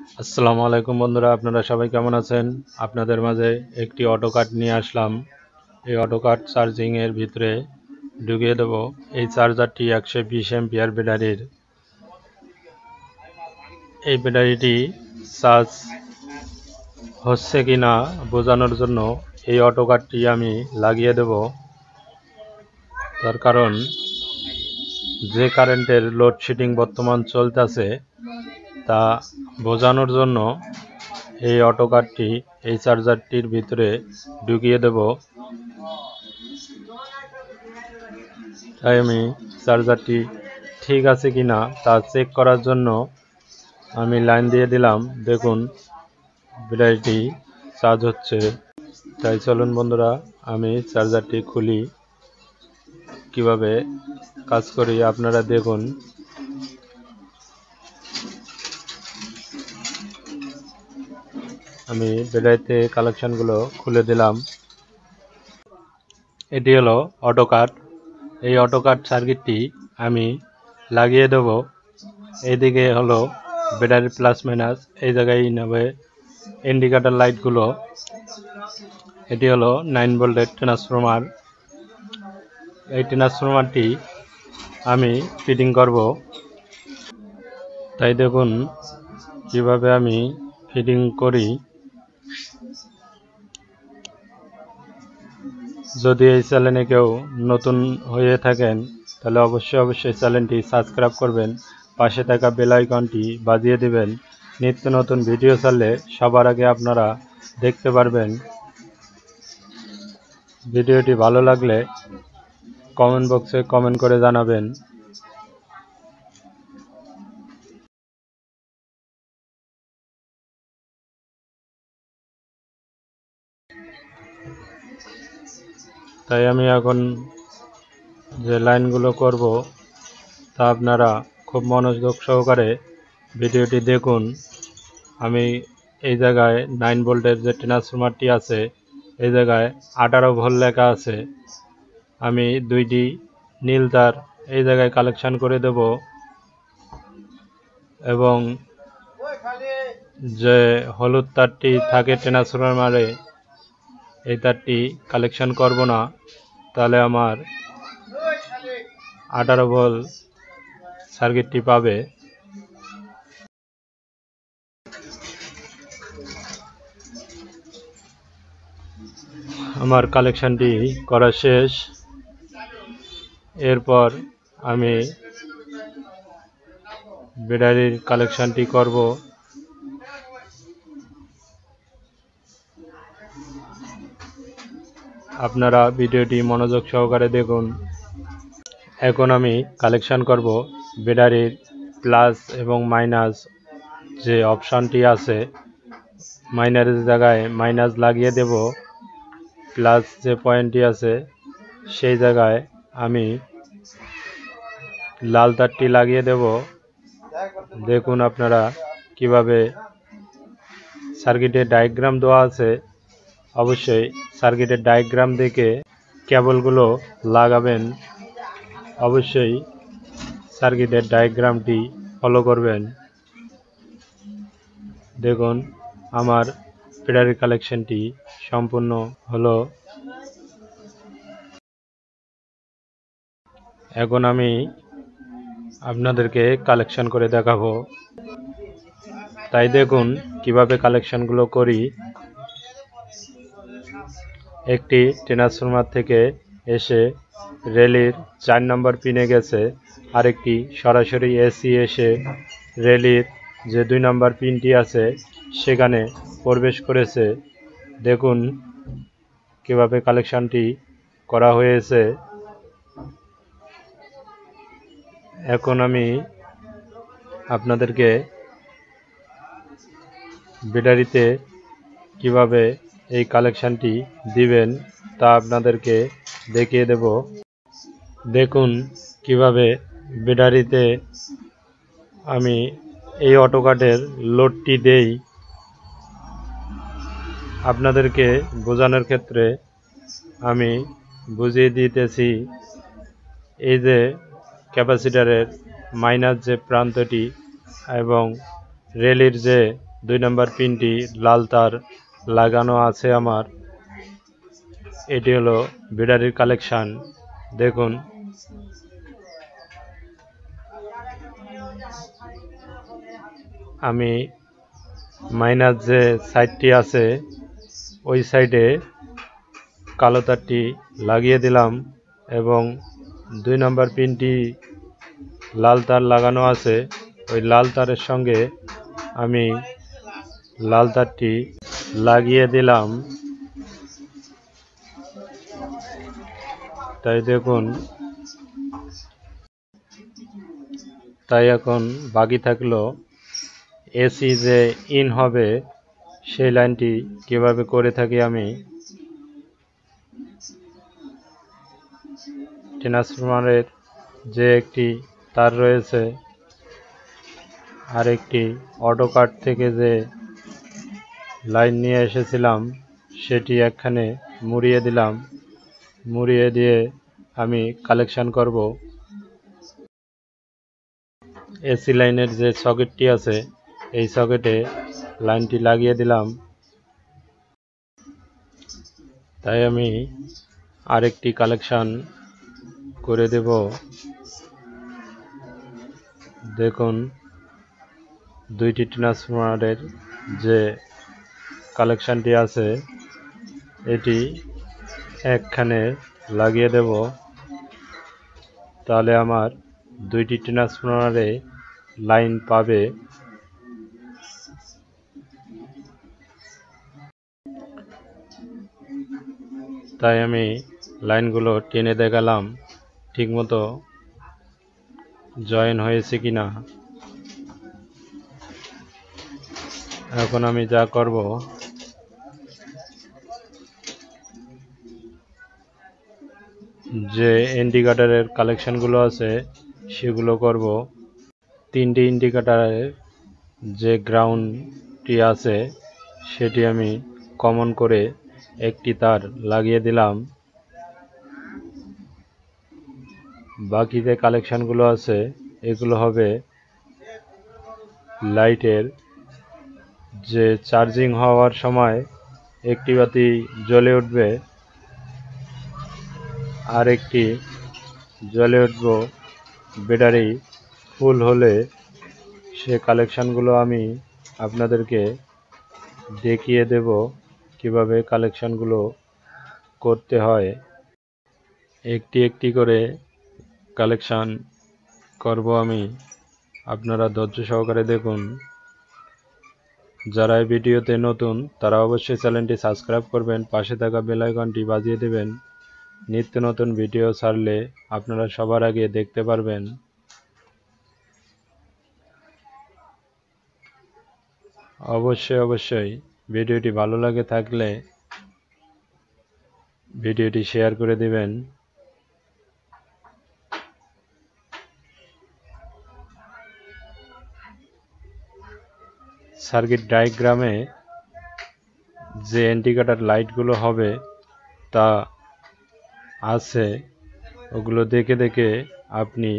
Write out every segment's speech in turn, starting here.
আসসালামু আলাইকুম বন্ধুরা, আপনারা সবাই কেমন আছেন? আপনাদের মাঝে একটি অটোকাট নিয়ে আসলাম। এই অটোকাট চার্জিং এর ভিতরে ঢুকিয়ে দেব। এই চার্জারটি 120 এম্পিয়ার ব্যাটারির। এই ব্যাটারিটি চার্জ হচ্ছে কিনা বোঝানোর জন্য এই অটোকাটটি আমি লাগিয়ে দেব। তার কারণ যে কারেন্টের লোডশেডিং বর্তমান চলতেছে তা বোঝানোর জন্য এই অটোকাটটি এই চার্জারটির ভিতরে ঢুকিয়ে দেব। তাই আমি চার্জারটি ঠিক আছে কিনা তা চেক করার জন্য আমি লাইন দিয়ে দিলাম। দেখুন ব্যাটারিটি চার্জ হচ্ছে। তাই চলুন বন্ধুরা, আমি চার্জারটি খুলি, কিভাবে কাজ করি আপনারা দেখুন। আমি ব্যাটারিতে কালেকশনগুলো খুলে দিলাম। এটি হলো অটোকাট। এই অটোকাট সার্কিটটি আমি লাগিয়ে দেব। এইদিকে হলো ব্যাটারি প্লাস মাইনাস, এই জায়গায় নেবে ইন্ডিকেটর লাইটগুলো। এটি হলো 9 ভোল্টের ট্রান্সফরমার। এই ট্রান্সফরমারটি আমি ফিটিং করব। তাই দেখুন কিভাবে আমি ফিটিং করি। যদি এই চ্যানেলে কেউ নতুন হয়ে থাকেন তাহলে অবশ্যই চ্যানেলটি সাবস্ক্রাইব করবেন, পাশে থাকা বেল আইকনটি বাজিয়ে দিবেন। নিত্য নতুন ভিডিও ছাড়লে সবার আগে আপনারা দেখতে পারবেন। ভিডিওটি ভালো লাগলে কমেন্ট বক্সে কমেন্ট করে জানাবেন। তাই আমি এখন যে লাইনগুলো করব তা আপনারা খুব মনোযোগ সহকারে ভিডিওটি দেখুন। আমি এই জায়গায় 9 ভোল্টের যে ট্রান্সফরমারটি আছে এই জায়গায় 18 ভোল্ট লেখা আছে। আমি দুইটি নীল তার এই জায়গায় কালেকশন করে দেব এবং যে হলুদ তারটি থাকে ট্রান্সফরমারে এই তারটি কালেকশন করব না, তাহলে আমার 18 ভোল্ট সার্কিটটি পাবে। আমার কালেকশনটি করা শেষ। এরপর আমি ব্যাটারির কালেকশনটি করব। আপনারা ভিডিওটি মনোযোগ সহকারে দেখুন। এখন আমি কালেকশন করব ব্যাটারির প্লাস এবং মাইনাস যে অপশানটি আছে, মাইনাসের জায়গায় মাইনাস লাগিয়ে দেব, প্লাস যে পয়েন্টটি আছে সেই জায়গায় আমি লাল তারটি লাগিয়ে দেব। দেখুন আপনারা কিভাবে সার্কিটের ডায়াগ্রাম দেওয়া আছে। অবশ্যই সার্কিটের ডায়াগ্রাম দেখে কেবলগুলো লাগাবেন। অবশ্যই সার্কিটের ডায়াগ্রামটি ফলো করবেন। দেখুন আমার ব্যাটারি কালেকশনটি সম্পূর্ণ হলো। এখন আমি আপনাদেরকে কালেকশন করে দেখাবো। তাই দেখুন কিভাবে কালেকশনগুলো করি। একটি ট্রান্সফরমার থেকে এসে রেলির 4 নম্বর পিনে গেছে, আরেকটি সরাসরি এসি এসে রেলির যে 2 নম্বর পিনটি আছে সেখানে প্রবেশ করেছে। দেখুন কিভাবে কালেকশনটি করা হয়েছে। এখন আমি আপনাদেরকে ব্যাটারিতে কিভাবে এই কালেকশনটি দিবেন তা আপনাদেরকে দেখিয়ে দেব। দেখুন কিভাবে ব্যাটারিতে আমি এই অটোকাটের লোডটি দেই। আপনাদেরকে বোঝানোর ক্ষেত্রে আমি বুঝিয়ে দিতেছি। এই যে ক্যাপাসিটরের মাইনাস যে প্রান্তটি এবং রেলের যে 2 নম্বর পিনটি লাল তার লাগানো আছে আমার। এটি হলো ব্যাটারির কালেকশন। দেখুন আমি মাইনাস যে সাইডটি আছে ওই সাইডে কালো তারটি লাগিয়ে দিলাম এবং 2 নম্বর পিনটি লাল তার লাগানো আছে। ওই লাল তারের সঙ্গে আমি লাল তারটি লাগিয়ে দিলাম। তাই দেখুন, তাই এখন বাকি থাকলো এসি যে ইন হবে সেই লাইনটি কিভাবে করে থাকি আমি। ট্রান্সফরমারের যে একটি তার রয়েছে আর একটি অটোকার্ট থেকে যে লাইন নিয়ে এসেছিলাম সেটি একখানে মুড়িয়ে দিলাম। মুড়িয়ে দিয়ে আমি কালেকশন করব। এসি লাইনের যে সকেটটি আছে এই সকেটে লাইনটি লাগিয়ে দিলাম। তাই আমি আরেকটি কালেকশন করে দেব। দেখুন দুইটি ট্রান্সফরমারের যে কালেকশনটি আছে এটি একখানে লাগিয়ে দেব। তাহলে আমার দুইটি ট্রান্সফরমারে লাইন পাবে। তাই আমি লাইনগুলো টেনে দেখালাম ঠিকমতো জয়েন হয়েছে কিনা। এখন আমি যা করব, যে ইন্ডিকেটরের কালেকশনগুলো আছে সেগুলো করব। 3টি ইন্ডিকেটরের যে গ্রাউন্ডটি আছে সেটি আমি কমন করে একটি তার লাগিয়ে দিলাম। বাকি যে কালেকশনগুলো আছে এগুলো হবে লাইটের, যে চার্জিং হওয়ার সময় একটি বাতি জ্বলে উঠবে আর একটি জ্বলে উঠব ব্যাটারি ফুল হলে। সে কালেকশনগুলো আমি আপনাদেরকে দেখিয়ে দেব কিভাবে কালেকশনগুলো করতে হয়। একটি একটি করে কালেকশন করব আমি, আপনারা ধৈর্য সহকারে দেখুন। যারা এই ভিডিওতে নতুন তারা অবশ্যই চ্যানেলটি সাবস্ক্রাইব করবেন, পাশে থাকা বেল আইকনটি বাজিয়ে দেবেন। নিত্য নতুন ভিডিও ছাড়লে আপনারা সবার আগে দেখতে পারবেন। অবশ্যই ভিডিওটি ভালো লাগে থাকলে ভিডিওটি শেয়ার করে দিবেন। সার্কিট ডায়াগ্রামে যে ইন্ডিকেটর লাইটগুলো হবে তা আছে, ওগুলো দেখে দেখে আপনি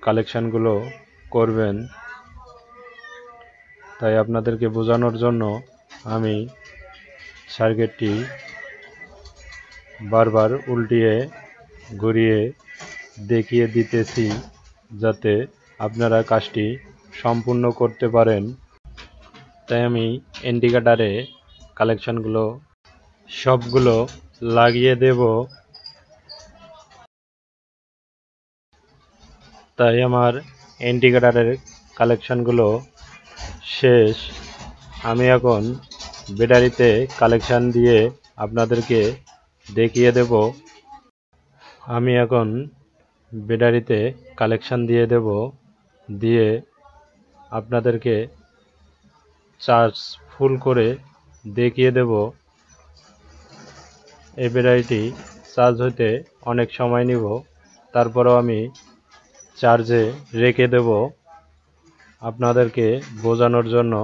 কালেকশনগুলো করবেন। তাই আপনাদেরকে বোঝানোর জন্য আমি সার্কিটটি বারবার উল্টিয়ে ঘুরিয়ে দেখিয়ে দিতেছি যাতে আপনারা কাজটি সম্পূর্ণ করতে পারেন। তাই আমি ইন্ডিকেটরে কালেকশনগুলো সবগুলো লাগিয়ে দেব। তাই আমার ইন্ডিকেটরের কালেকশনগুলো শেষ। আমি এখন ব্যাটারিতে কালেকশন দিয়ে আপনাদেরকে দেখিয়ে দেব। আমি এখন ব্যাটারিতে কালেকশন দিয়ে আপনাদেরকে চার্জ ফুল করে দেখিয়ে দেব। এই ব্যাটারিটি চার্জ হতে অনেক সময় নিব, তারপরও আমি চার্জে রেখে দেব আপনাদেরকে বোঝানোর জন্য,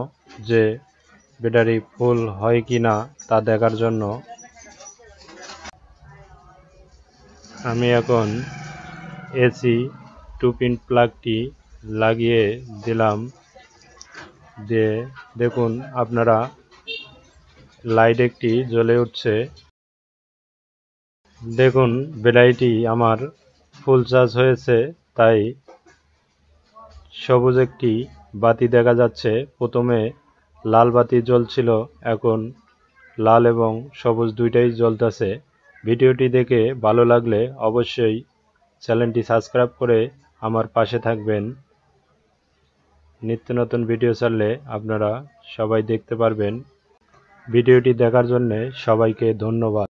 যে ব্যাটারি ফুল হয় কি না তা দেখার জন্য। আমি এখন এসি 2 পিন প্লাগটি লাগিয়ে দিলাম। দিয়ে দেখুন আপনারা লাইট একটি জ্বলে উঠছে। দেখুন ব্যাটারিটি আমার ফুল চার্জ হয়েছে, তাই সবুজ একটি বাতি দেখা যাচ্ছে। প্রথমে লাল বাতি জ্বলছিল, এখন লাল এবং সবুজ দুইটাই জ্বলতেছে। ভিডিওটি দেখে ভালো লাগলে অবশ্যই চ্যানেলটি সাবস্ক্রাইব করে আমার পাশে থাকবেন। নিত্য নতুন ভিডিও ছাড়লে আপনারা সবাই দেখতে পারবেন। ভিডিওটি দেখার জন্য সবাইকে ধন্যবাদ।